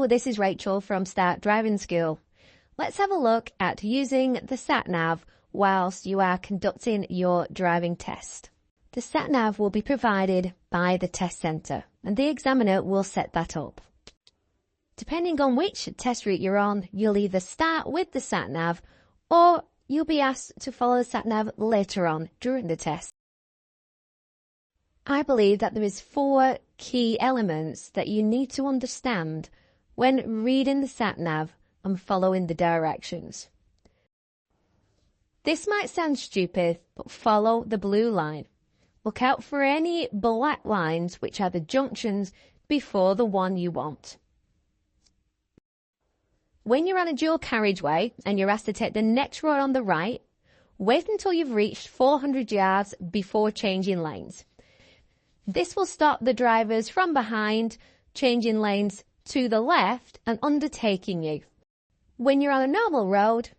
Hello, this is Rachel from Start Driving School. Let's have a look at using the Satnav whilst you are conducting your driving test. The Satnav will be provided by the test centre and the examiner will set that up. Depending on which test route you're on, you'll either start with the Satnav or you'll be asked to follow the Satnav later on during the test. I believe that there is 4 key elements that you need to understand when reading the Satnav and following the directions. This might sound stupid, but follow the blue line. Look out for any black lines, which are the junctions before the one you want. When you're on a dual carriageway and you're asked to take the next road on the right, wait until you've reached 400 yards before changing lanes. This will stop the drivers from behind changing lanes to the left and undertaking you. When you're on a normal road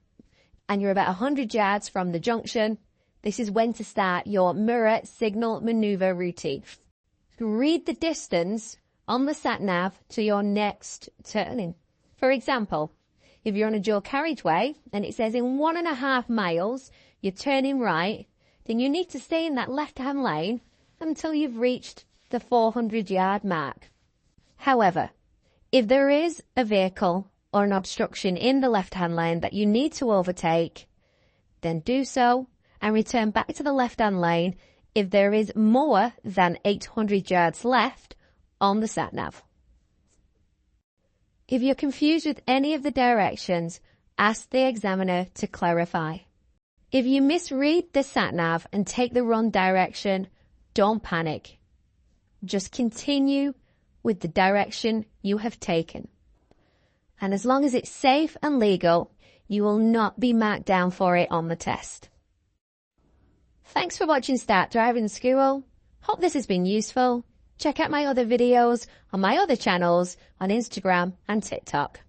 and you're about 100 yards from the junction, this is when to start your mirror signal maneuver routine. Read the distance on the Satnav to your next turning. For example, if you're on a dual carriageway and it says in 1.5 miles you're turning right, then you need to stay in that left-hand lane until you've reached the 400-yard mark. However, if there is a vehicle or an obstruction in the left-hand lane that you need to overtake, then do so and return back to the left-hand lane if there is more than 800 yards left on the Satnav. If you're confused with any of the directions, ask the examiner to clarify. If you misread the Satnav and take the wrong direction, don't panic. Just continue with the direction you have taken. And as long as it's safe and legal, you will not be marked down for it on the test. Thanks for watching Start Driving School. Hope this has been useful. Check out my other videos on my other channels on Instagram and TikTok.